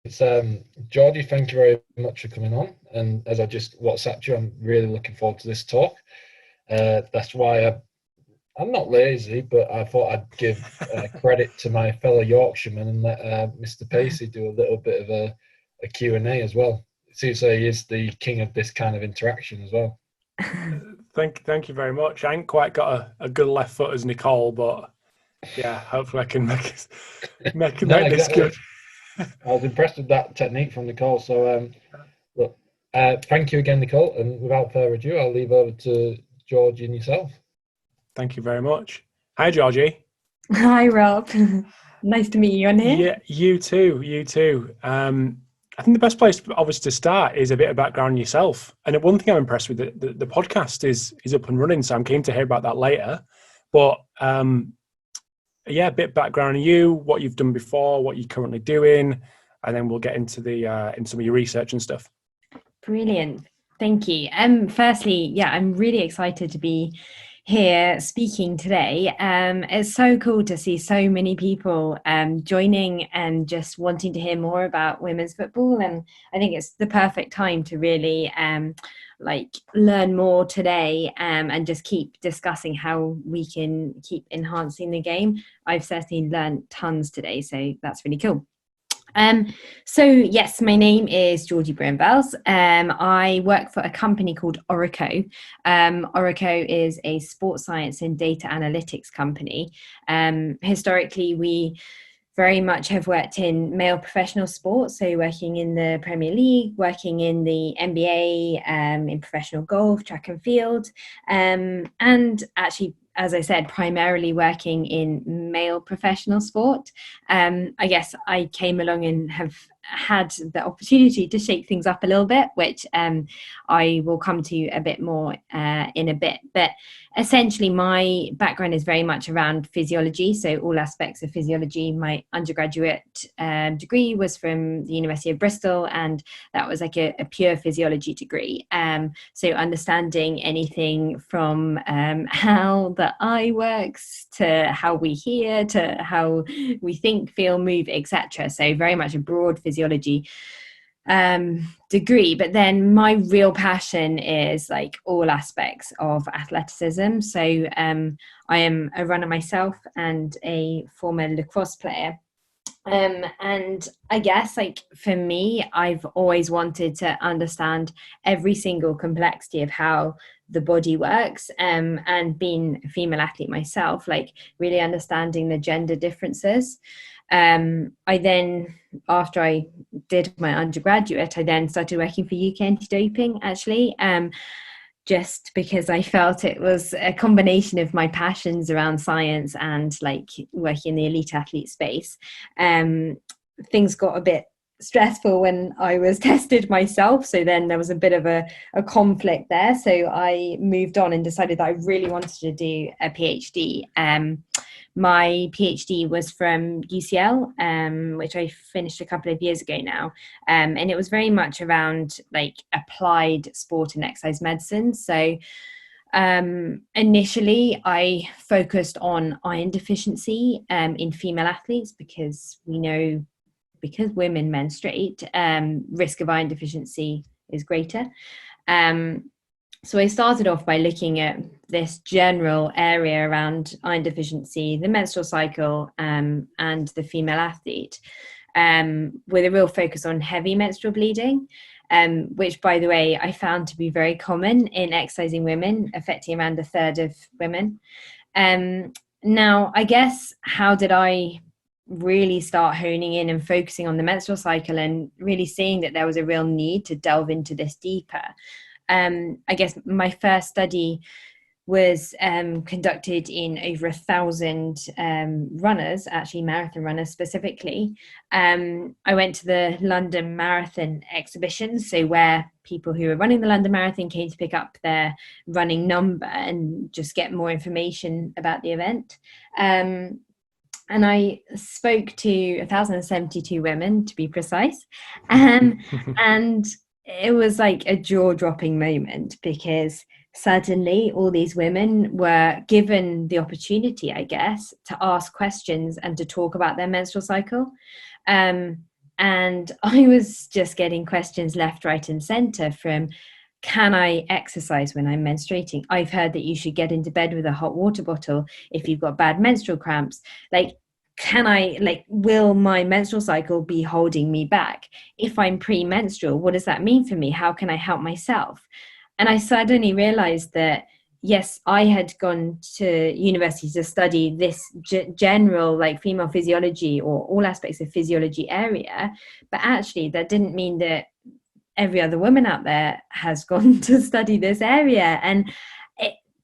It's Georgie, thank you very much for coming on. And as I just WhatsApped you, I'm really looking forward to this talk. That's why I'm not lazy, but I thought I'd give credit to my fellow Yorkshireman and let Mr. Pacey do a little bit of a Q&A as well. It seems like he is the king of this kind of interaction as well. Thank you very much. I ain't quite got a good left foot as Nicole, but yeah, hopefully I can make No, this good. exactly. I was impressed with that technique from Nicole. So, look, thank you again, Nicole. And without further ado, I'll leave over to Georgie and yourself. Thank you very much. Hi, Georgie. Hi, Rob. Nice to meet you on here. Yeah, you too. You too. I think the best place, obviously, to start is a bit of background on yourself. And one thing I'm impressed with, the podcast is up and running, so I'm keen to hear about that later. But yeah, a bit of background on you, what you've done before, what you're currently doing, and then we'll get into in some of your research and stuff. Brilliant. Thank you. Firstly, yeah, I'm really excited to be here speaking today. It's so cool to see so many people joining and just wanting to hear more about women's football, and I think it's the perfect time to really learn more today and just keep discussing how we can keep enhancing the game. I've certainly learned tons today, so that's really cool. So yes, my name is Georgie Bruinvels. I work for a company called Orreco. Orreco is a sports science and data analytics company. Historically, we very much have worked in male professional sports, so working in the Premier League, working in the NBA, in professional golf, track and field, and actually, as I said, primarily working in male professional sport. I guess I came along and have had the opportunity to shake things up a little bit, which I will come to a bit more in a bit. But essentially, my background is very much around physiology, so all aspects of physiology. My undergraduate degree was from the University of Bristol, and that was like a pure physiology degree. So understanding anything from how the eye works to how we hear to how we think, feel, move, etc. So very much a broad physiology degree. But then my real passion is like all aspects of athleticism. So I am a runner myself and a former lacrosse player. And I guess like for me, I've always wanted to understand every single complexity of how the body works, and being a female athlete myself, like really understanding the gender differences. I then, after I did my undergraduate, I then started working for UK Anti-Doping, actually, just because I felt it was a combination of my passions around science and like working in the elite athlete space. Things got a bit stressful when I was tested myself, so then there was a bit of a conflict there, so I moved on and decided that I really wanted to do a PhD. My PhD was from UCL, which I finished a couple of years ago now, and it was very much around like applied sport and exercise medicine. So initially I focused on iron deficiency in female athletes, because we know, because women menstruate, risk of iron deficiency is greater. So I started off by looking at this general area around iron deficiency, the menstrual cycle, and the female athlete, with a real focus on heavy menstrual bleeding, which, by the way, I found to be very common in exercising women, affecting around a third of women. Now, I guess, how did I really start honing in and focusing on the menstrual cycle and really seeing that there was a real need to delve into this deeper? I guess my first study was conducted in over 1,000 runners, actually marathon runners specifically. I went to the London Marathon exhibition, so where people who were running the London Marathon came to pick up their running number and just get more information about the event. And I spoke to 1,072 women, to be precise. And it was like a jaw-dropping moment, because suddenly all these women were given the opportunity, I guess, to ask questions and to talk about their menstrual cycle. And I was just getting questions left, right, and center from, can I exercise when I'm menstruating? I've heard that you should get into bed with a hot water bottle if you've got bad menstrual cramps. Like, will my menstrual cycle be holding me back? If I'm premenstrual, what does that mean for me? How can I help myself? And I suddenly realized that, yes, I had gone to university to study this general like female physiology or all aspects of physiology area, but actually that didn't mean that every other woman out there has gone to study this area. And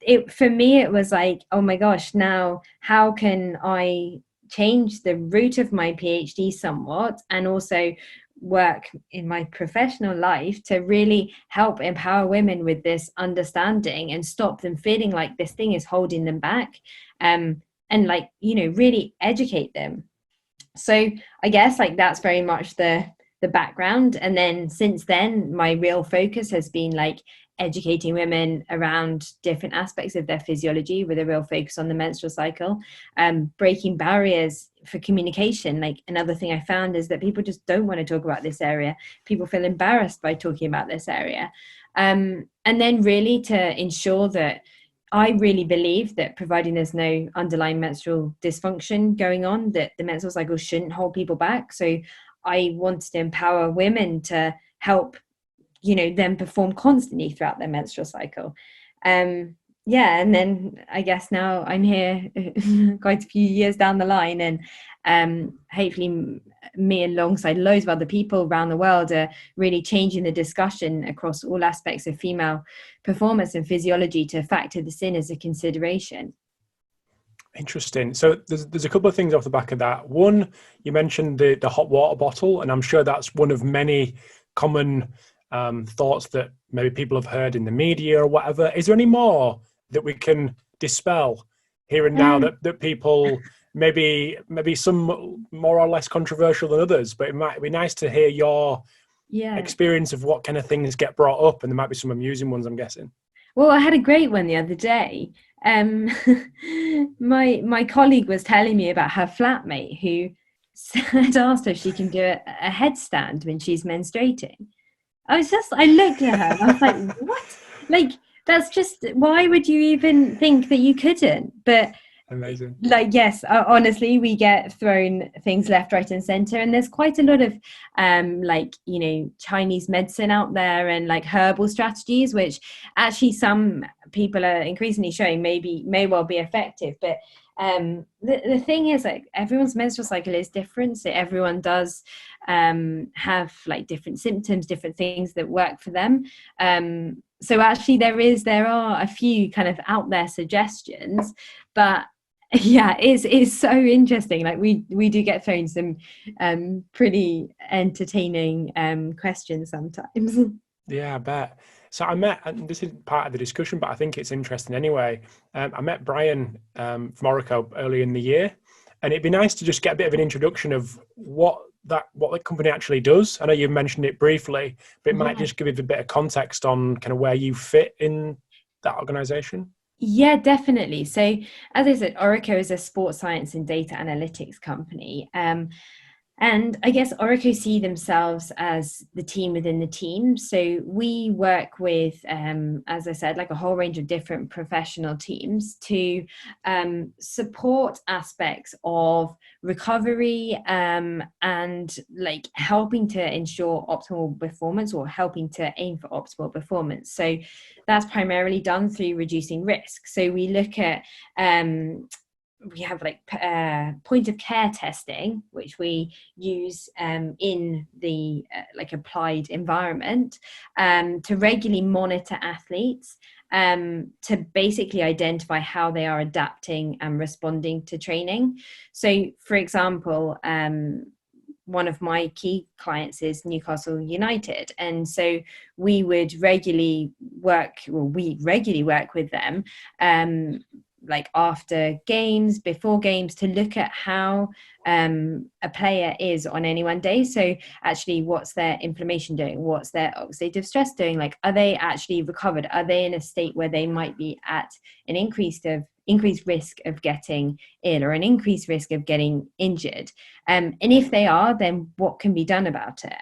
it for me, it was like, oh my gosh, now how can I change the route of my PhD somewhat, and also work in my professional life to really help empower women with this understanding and stop them feeling like this thing is holding them back, and like, you know, really educate them. So I guess like that's very much the background. And then since then, my real focus has been like educating women around different aspects of their physiology with a real focus on the menstrual cycle, breaking barriers for communication. Like, another thing I found is that people just don't want to talk about this area. People feel embarrassed by talking about this area. And then really to ensure that I really believe that providing there's no underlying menstrual dysfunction going on, that the menstrual cycle shouldn't hold people back. So I wanted to empower women to help, you know, them perform constantly throughout their menstrual cycle. Yeah, and then I guess now I'm here quite a few years down the line, and hopefully me alongside loads of other people around the world are really changing the discussion across all aspects of female performance and physiology to factor this in as a consideration. Interesting. So there's a couple of things off the back of that. One, you mentioned the hot water bottle, and I'm sure that's one of many common thoughts that maybe people have heard in the media or whatever. Is there any more that we can dispel here and now that people maybe some more or less controversial than others, but it might be nice to hear your experience of what kind of things get brought up, and there might be some amusing ones, I'm guessing. Well, I had a great one the other day. My colleague was telling me about her flatmate who had asked her if she can do a headstand when she's menstruating. I looked at her and I was like, what? Like, that's just, why would you even think that you couldn't? But amazing. Like, yes, honestly, we get thrown things left, right, and center, and there's quite a lot of like, you know, Chinese medicine out there and like herbal strategies, which actually some people are increasingly showing may well be effective. But the thing is, like, everyone's menstrual cycle is different, so everyone does have like different symptoms, different things that work for them. So actually there are a few kind of out there suggestions, but yeah, it's so interesting. Like, we do get thrown some pretty entertaining questions sometimes. Yeah, I bet. So I met, and this is part of the discussion, but I think it's interesting anyway. I met Brian from Orreco early in the year, and it'd be nice to just get a bit of an introduction of what the company actually does. I know you mentioned it briefly, but it might just give you a bit of context on kind of where you fit in that organization. Yeah, definitely. So as I said, Orreco is a sports science and data analytics company. And I guess Orreco see themselves as the team within the team. So we work with, as I said, like a whole range of different professional teams to support aspects of recovery and like helping to ensure optimal performance, or helping to aim for optimal performance. So that's primarily done through reducing risk. So we look at we have like point of care testing, which we use in the like applied environment to regularly monitor athletes to basically identify how they are adapting and responding to training. So, for example, one of my key clients is Newcastle United, and so we regularly work with them like after games, before games, to look at how a player is on any one day. So actually, what's their inflammation doing? What's their oxidative stress doing? Like, are they actually recovered? Are they in a state where they might be at an increased risk of getting ill or an increased risk of getting injured? And if they are, then what can be done about it?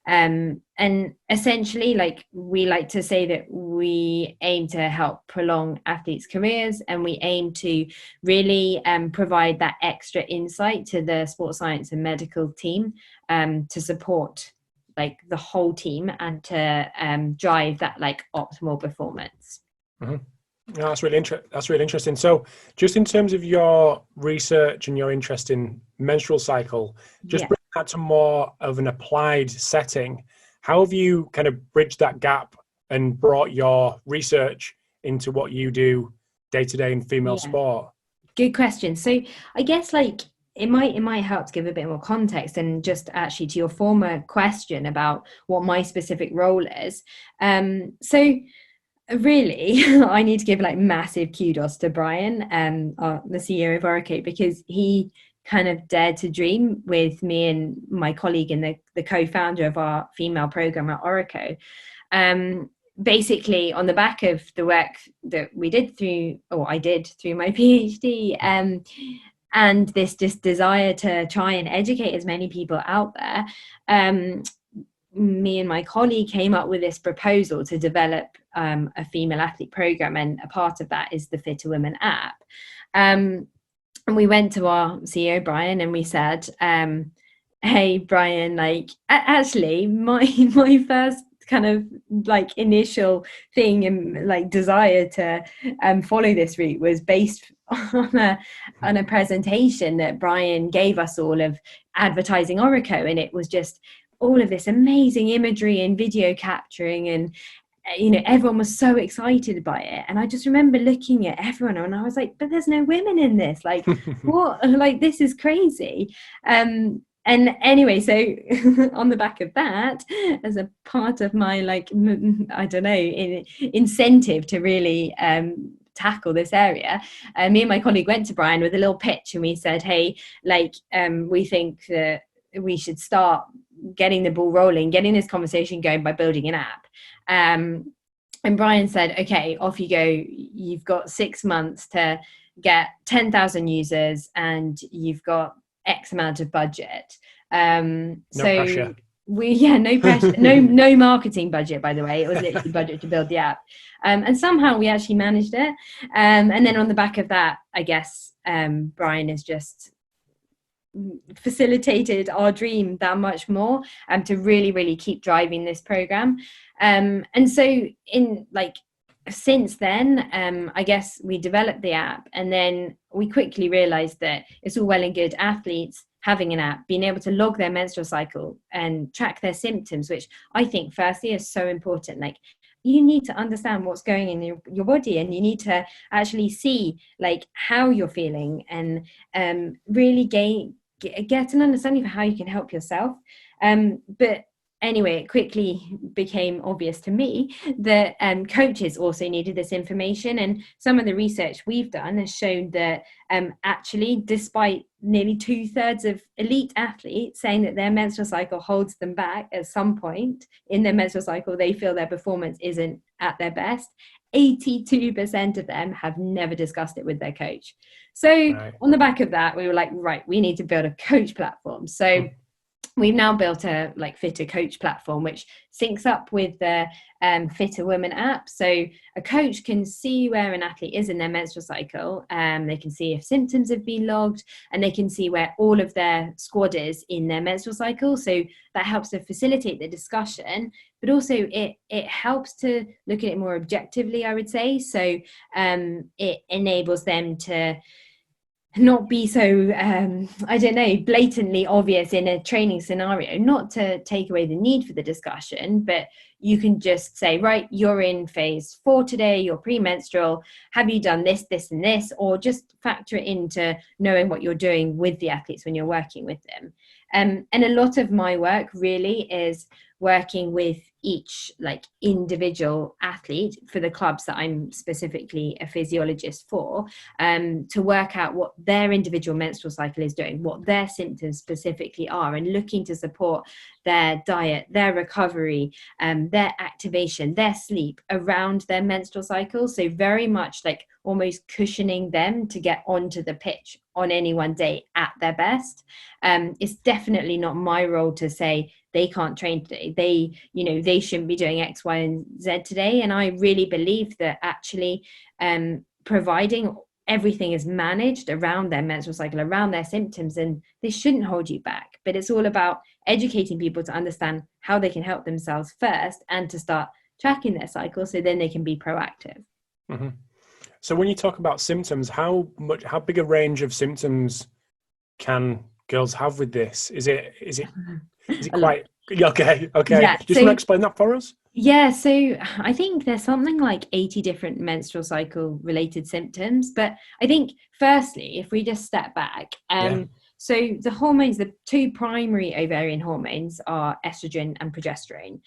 And essentially, like, we like to say that we aim to help prolong athletes' careers, and we aim to really provide that extra insight to the sports science and medical team to support like the whole team and to drive that like optimal performance. Mm-hmm. No, that's really interesting. So just in terms of your research and your interest in menstrual cycle, just bring that to more of an applied setting. How have you kind of bridged that gap and brought your research into what you do day to day in female sport? Good question. So I guess like it might help to give a bit more context, and just actually to your former question about what my specific role is. So really, I need to give like massive kudos to Brian, the CEO of Orreco, because he kind of dared to dream with me and my colleague and the co-founder of our female program at Orreco. Basically, on the back of the work that I did through my PhD, and this just desire to try and educate as many people out there, me and my colleague came up with this proposal to develop a female athlete program, and a part of that is the Fitter Women app. And we went to our CEO Brian and we said, hey Brian, like actually my first kind of like initial thing and like desire to follow this route was based on a presentation that Brian gave us all of advertising Orreco, and it was just all of this amazing imagery and video capturing, and everyone was so excited by it. And I just remember looking at everyone and I was like, but there's no women in this, like what, like this is crazy. And anyway, so on the back of that, as a part of my like I don't know incentive to really tackle this area, me and my colleague went to Brian with a little pitch, and we said, hey, like we think that we should start getting the ball rolling, getting this conversation going by building an app. And Brian said, okay, off you go. You've got 6 months to get 10,000 users and you've got X amount of budget. No pressure. No pressure, no marketing budget, by the way. It was literally budget to build the app. And somehow we actually managed it. And then on the back of that, I guess Brian has just facilitated our dream that much more, to really, really keep driving this program. And so in like since then, I guess we developed the app, and then we quickly realized that it's all well and good athletes having an app, being able to log their menstrual cycle and track their symptoms, which I think firstly is so important. Like, you need to understand what's going in your body, and you need to actually see like how you're feeling, and really get an understanding of how you can help yourself. But anyway, it quickly became obvious to me that coaches also needed this information, and some of the research we've done has shown that actually, despite nearly 2/3 of elite athletes saying that their menstrual cycle holds them back at some point in their menstrual cycle, they feel their performance isn't at their best, 82% of them have never discussed it with their coach. So on the back of that, we were like, right, we need to build a coach platform. So we've now built a like Fitter coach platform, which syncs up with the Fitter Women app. So a coach can see where an athlete is in their menstrual cycle. They can see if symptoms have been logged, and they can see where all of their squad is in their menstrual cycle. So that helps to facilitate the discussion, but also it helps to look at it more objectively, I would say. So it enables them to not be so I don't know, blatantly obvious in a training scenario, not to take away the need for the discussion, but you can just say, right, you're in phase 4 today, you're premenstrual, have you done this, this and this, or just factor it into knowing what you're doing with the athletes when you're working with them. And a lot of my work really is working with each like individual athlete for the clubs that I'm specifically a physiologist for, to work out what their individual menstrual cycle is doing, what their symptoms specifically are, and looking to support their diet, their recovery, their activation, their sleep around their menstrual cycle. So very much like almost cushioning them to get onto the pitch on any one day at their best. It's definitely not my role to say they can't train today, they shouldn't be doing X, Y, and Z today. And I really believe that actually providing everything is managed around their menstrual cycle, around their symptoms, and they shouldn't hold you back. But it's all about educating people to understand how they can help themselves first and to start tracking their cycle so then they can be proactive. Mm-hmm. So when you talk about symptoms, how big a range of symptoms can girls have with this? Is it quite okay? Yeah, Just want to explain that for us? Yeah, so I think there's something like 80 different menstrual cycle related symptoms. But I think firstly, if we just step back, so the hormones, the two primary ovarian hormones are estrogen and progesterone.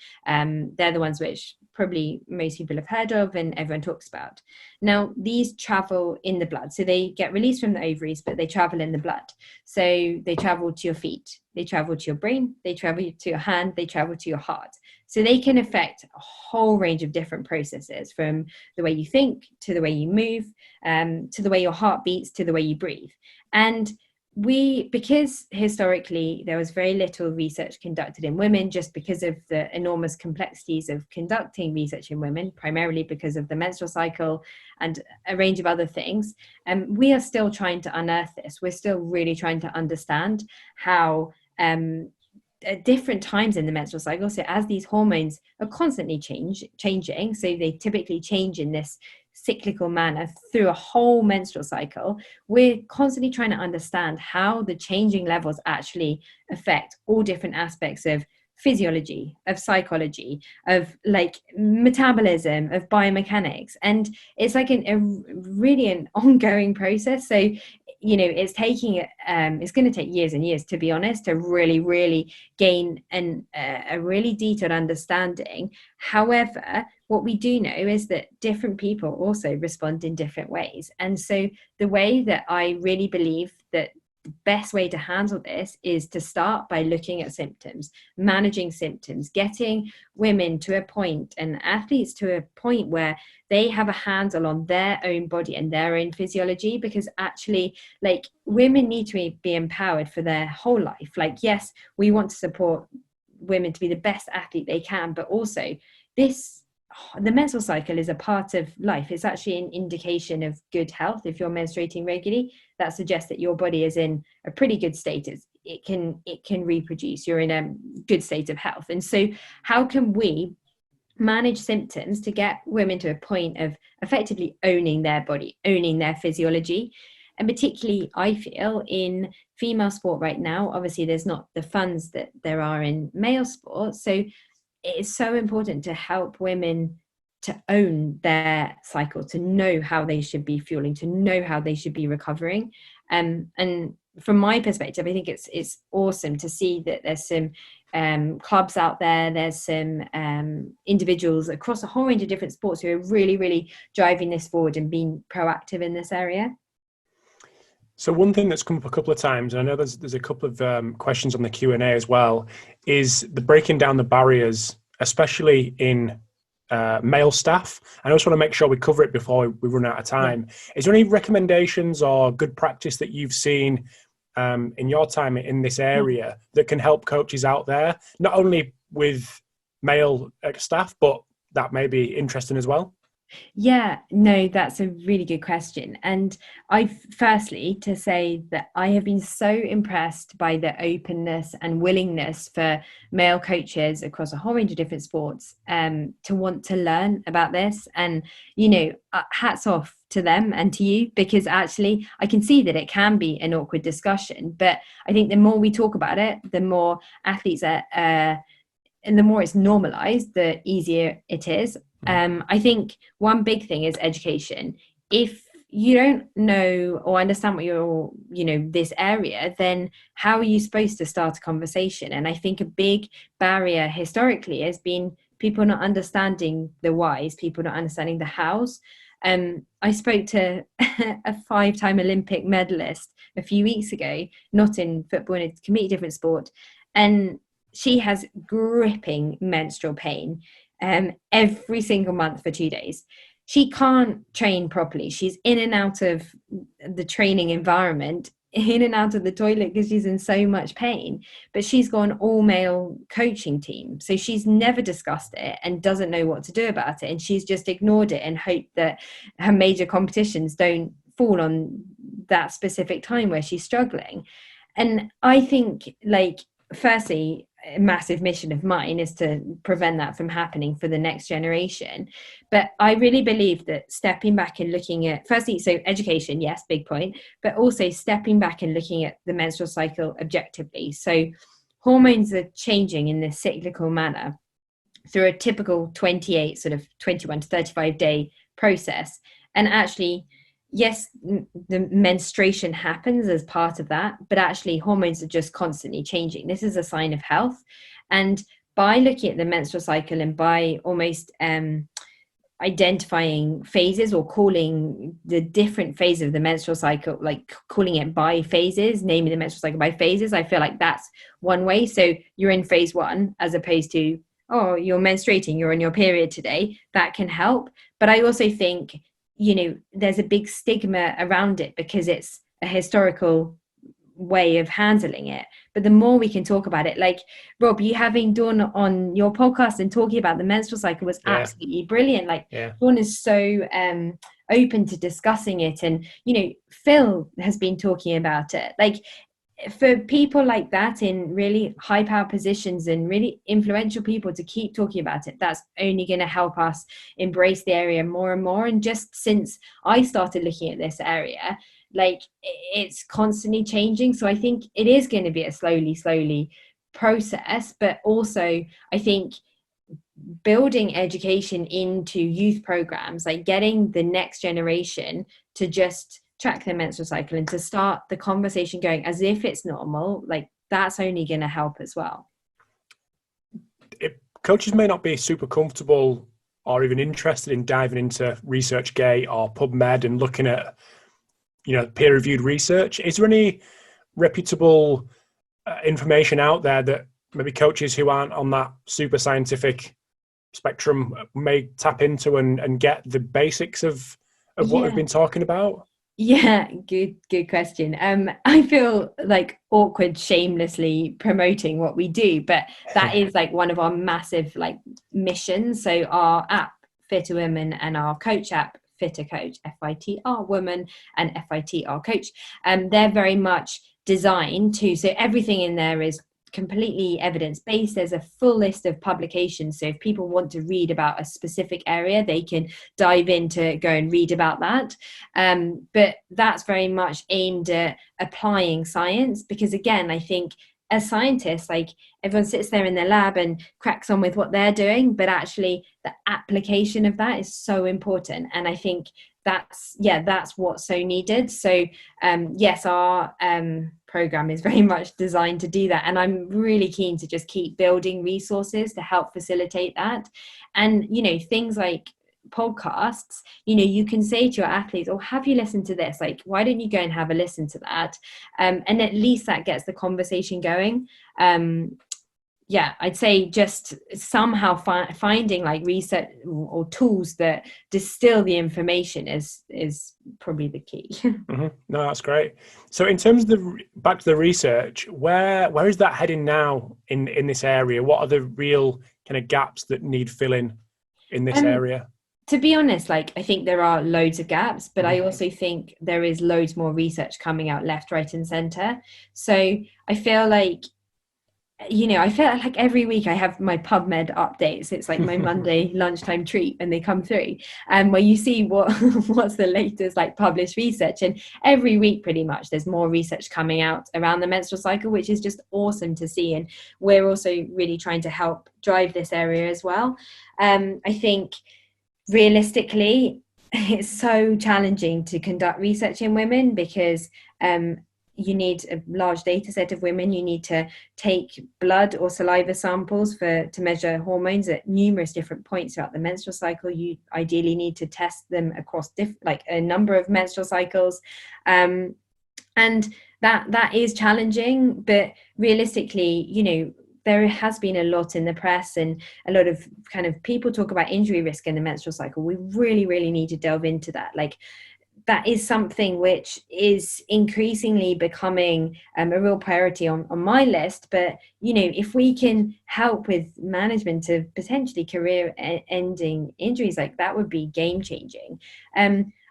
They're the ones which probably most people have heard of and everyone talks about. Now, these travel in the blood. So they get released from the ovaries, but they travel in the blood. So they travel to your feet, they travel to your brain, they travel to your hand, they travel to your heart. So they can affect a whole range of different processes, from the way you think, to the way you move, to the way your heart beats, to the way you breathe. And because historically there was very little research conducted in women, just because of the enormous complexities of conducting research in women, primarily because of the menstrual cycle and a range of other things, we are still trying to unearth this. We're still really trying to understand how at different times in the menstrual cycle, so as these hormones are constantly changing, so they typically change in this cyclical manner through a whole menstrual cycle, we're constantly trying to understand how the changing levels actually affect all different aspects of physiology, of psychology, of like metabolism, of biomechanics. And it's like really an ongoing process. So it's going to take years and years, to be honest, to really gain a really detailed understanding. However, what we do know is that different people also respond in different ways. And so the way that I really believe that the best way to handle this is to start by looking at symptoms, managing symptoms, getting women to a point and athletes to a point where they have a handle on their own body and their own physiology. Because actually, like, women need to be empowered for their whole life. Like, yes, we want to support women to be the best athlete they can, but also the menstrual cycle is a part of life. It's actually an indication of good health. If you're menstruating regularly, that suggests that your body is in a pretty good state. It can reproduce. You're in a good state of health. And so how can we manage symptoms to get women to a point of effectively owning their body, owning their physiology? And particularly, I feel, in female sport right now, obviously there's not the funds that there are in male sport. So it is so important to help women to own their cycle, to know how they should be fueling, to know how they should be recovering. And from my perspective, I think it's awesome to see that there's some clubs out there, there's some individuals across a whole range of different sports who are really driving this forward and being proactive in this area. So one thing that's come up a couple of times, and I know there's a couple of questions on the Q&A as well, is the breaking down the barriers, especially in male staff. And I just want to make sure we cover it before we run out of time. Yeah. Is there any recommendations or good practice that you've seen in your time in this area that can help coaches out there, not only with male staff, but that may be interesting as well? Yeah, no, that's a really good question. And firstly to say that I have been so impressed by the openness and willingness for male coaches across a whole range of different sports to want to learn about this. And, hats off to them and to you, because actually I can see that it can be an awkward discussion. But I think the more we talk about it, the more athletes and the more it's normalized, the easier it is. I think one big thing is education. If you don't know or understand what this area, then how are you supposed to start a conversation? And I think a big barrier historically has been people not understanding the whys, people not understanding the hows. I spoke to a 5-time Olympic medalist a few weeks ago, not in football, in a completely different sport, and she has gripping menstrual pain every single month for 2 days. She can't train properly. She's in and out of the training environment, in and out of the toilet because she's in so much pain. But she's got an all-male coaching team, so she's never discussed it and doesn't know what to do about it, and she's just ignored it and hoped that her major competitions don't fall on that specific time where she's struggling. And I think, like, firstly, a massive mission of mine is to prevent that from happening for the next generation. But I really believe that stepping back and looking at, firstly, so education, yes, big point, but also stepping back and looking at the menstrual cycle objectively. So hormones are changing in this cyclical manner through a typical 21 to 35 day process. And actually, yes, the menstruation happens as part of that, but actually hormones are just constantly changing. This is a sign of health. And by looking at the menstrual cycle and by almost identifying phases or calling the different phases of the menstrual cycle, like calling it by phases, naming the menstrual cycle by phases, I feel like that's one way. So you're in phase 1 as opposed to, oh, you're menstruating, you're on your period today. That can help. But I also think, there's a big stigma around it because it's a historical way of handling it. But the more we can talk about it, like Rob, you having Dawn on your podcast and talking about the menstrual cycle was absolutely brilliant. Like Dawn is so open to discussing it, and Phil has been talking about it. Like, for people like that in really high power positions and really influential people to keep talking about it, that's only going to help us embrace the area more and more. And just since I started looking at this area, like, it's constantly changing. So I think it is going to be a slowly process, but also I think building education into youth programs, like getting the next generation to just track their menstrual cycle and to start the conversation going as if it's normal, like, that's only going to help as well. Coaches may not be super comfortable or even interested in diving into ResearchGate or PubMed and looking at peer-reviewed research. Is there any reputable information out there that maybe coaches who aren't on that super scientific spectrum may tap into and get the basics of what we've been talking about? Yeah, good question. I feel like awkward shamelessly promoting what we do, but that is like one of our massive like missions. So our app Fitter Women and our coach app Fitter Coach, FITR Woman and FITR Coach, they're very much designed to, so everything in there is completely evidence-based. There's a full list of publications, so if people want to read about a specific area, they can dive in to go and read about that, but that's very much aimed at applying science, because again, I think as scientists, like, everyone sits there in their lab and cracks on with what they're doing, but actually the application of that is so important. And I think that's what's so needed. So yes, our program is very much designed to do that, and I'm really keen to just keep building resources to help facilitate that. And things like podcasts, you can say to your athletes, oh, have you listened to this? Like, why don't you go and have a listen to that? And at least that gets the conversation going. I'd say just somehow finding like research or tools that distill the information is probably the key. Mm-hmm. No, that's great. So in terms of back to the research, where is that heading now in this area? What are the real kind of gaps that need filling in this area? To be honest, like, I think there are loads of gaps, but I also think there is loads more research coming out left, right, and center. So I feel like, every week I have my PubMed updates. It's like my Monday lunchtime treat, and they come through, where you see what's the latest like published research. And every week, pretty much, there's more research coming out around the menstrual cycle, which is just awesome to see. And we're also really trying to help drive this area as well. I think realistically, it's so challenging to conduct research in women because you need a large data set of women. You need to take blood or saliva samples to measure hormones at numerous different points throughout the menstrual cycle. You ideally need to test them across a number of menstrual cycles. And that is challenging, but realistically, you know, there has been a lot in the press and a lot of kind of people talk about injury risk in the menstrual cycle. We really, really need to delve into that. Like, that is something which is increasingly becoming a real priority on my list. But, you know, if we can help with management of potentially career-ending injuries, like that would be game-changing.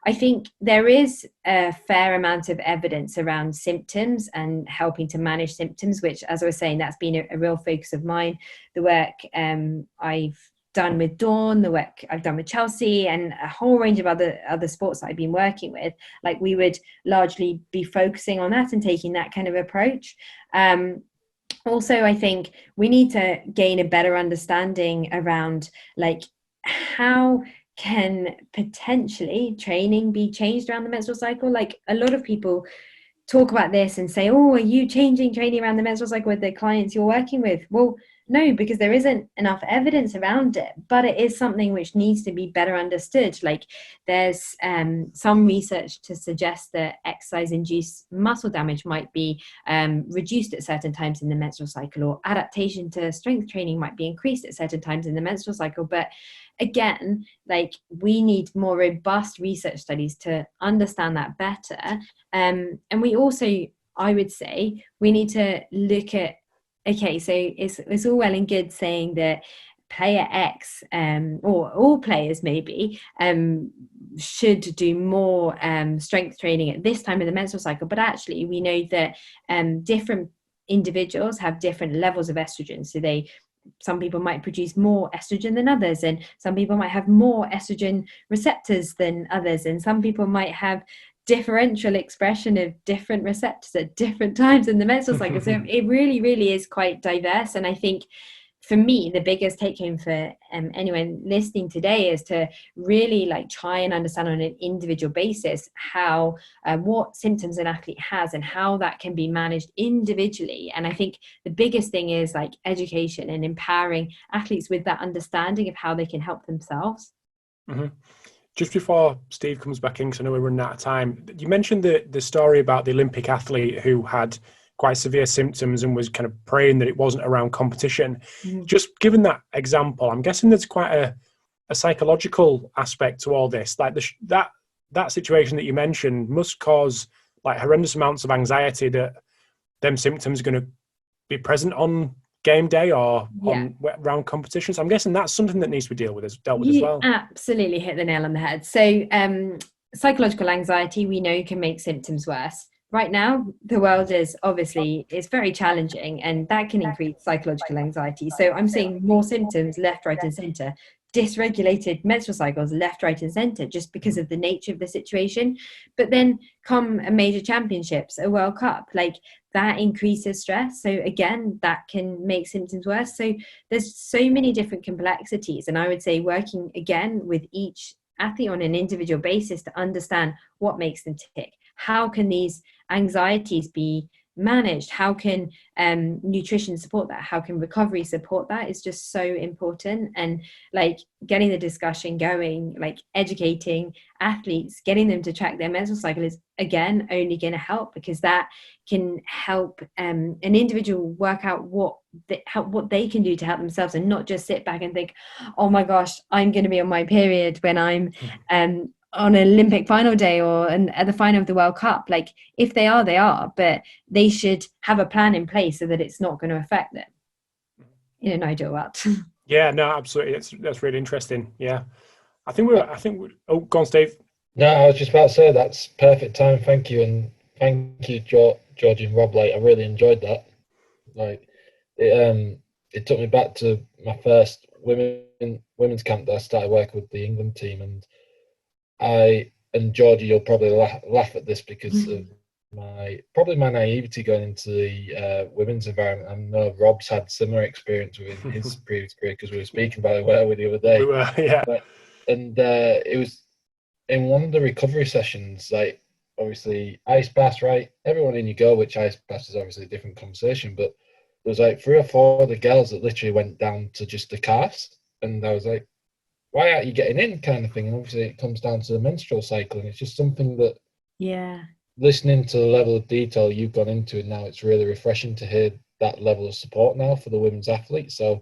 I think there is a fair amount of evidence around symptoms and helping to manage symptoms, which, as I was saying, that's been a real focus of mine. The work I've done with Dawn, the work I've done with Chelsea, and a whole range of other sports that I've been working with, like we would largely be focusing on that and taking that kind of approach. Also, I think we need to gain a better understanding around like how can potentially training be changed around the menstrual cycle. Like, a lot of people talk about this and say, oh, are you changing training around the menstrual cycle with the clients you're working with? Well, no, because there isn't enough evidence around it, but it is something which needs to be better understood. Like, there's some research to suggest that exercise-induced muscle damage might be reduced at certain times in the menstrual cycle, or adaptation to strength training might be increased at certain times in the menstrual cycle. But again, like, we need more robust research studies to understand that better. And we also, I would say, we need to look at, okay, so it's all well and good saying that player X or all players maybe should do more strength training at this time of the menstrual cycle, but actually we know that different individuals have different levels of estrogen. So some people might produce more estrogen than others, and some people might have more estrogen receptors than others, and some people might have differential expression of different receptors at different times in the menstrual cycle. So it really, really is quite diverse. And I think for me, the biggest take home for anyone listening today is to really like try and understand on an individual basis how what symptoms an athlete has and how that can be managed individually. And I think the biggest thing is like education and empowering athletes with that understanding of how they can help themselves. Mm-hmm. Just before Steve comes back in, because I know we're running out of time, you mentioned the story about the Olympic athlete who had quite severe symptoms and was kind of praying that it wasn't around competition. Mm-hmm. Just given that example, I'm guessing there's quite a psychological aspect to all this. Like that situation that you mentioned must cause like horrendous amounts of anxiety that them symptoms are going to be present on game day or on round competitions. I'm guessing that's something that needs to be dealt with as well. Absolutely hit the nail on the head. So psychological anxiety, we know, can make symptoms worse. Right now, the world is very challenging, and that can increase psychological anxiety. So I'm seeing more symptoms left, right, and center. Dysregulated menstrual cycles left, right, and center, just because of the nature of the situation. But then come a major championships, a World Cup, like that increases stress. So again, that can make symptoms worse. So there's so many different complexities. And I would say working again with each athlete on an individual basis to understand what makes them tick. How can these anxieties be managed? How can nutrition support that? How can recovery support that? Is just so important. And like getting the discussion going, like educating athletes, getting them to track their menstrual cycle is again only going to help, because that can help an individual work out what they can do to help themselves, and not just sit back and think, oh my gosh, I'm going to be on my period when I'm on an Olympic final day or at the final of the World Cup. Like, if they are, but they should have a plan in place so that it's not going to affect them in an ideal world. Yeah, no, absolutely. That's really interesting. Yeah. I think oh, go on, Steve. No, I was just about to say that's perfect time. Thank you. And thank you, Georgie and Rob. Like, I really enjoyed that. Like, it took me back to my first women's camp that I started working with the England team, and Georgie, you'll probably laugh at this because of my naivety going into the women's environment. I know Rob's had similar experience within his previous career, because we were speaking about it with the other day. We were, yeah. And it was in one of the recovery sessions, like obviously ice baths, right? Everyone in you go, which ice baths is obviously a different conversation, but there was like 3 or 4 of the girls that literally went down to just the calves, and I was like, why aren't you getting in, kind of thing? And obviously it comes down to the menstrual cycle, and it's just something that, Yeah. listening to the level of detail you've gone into it now, it's really refreshing to hear that level of support now for the women's athletes. So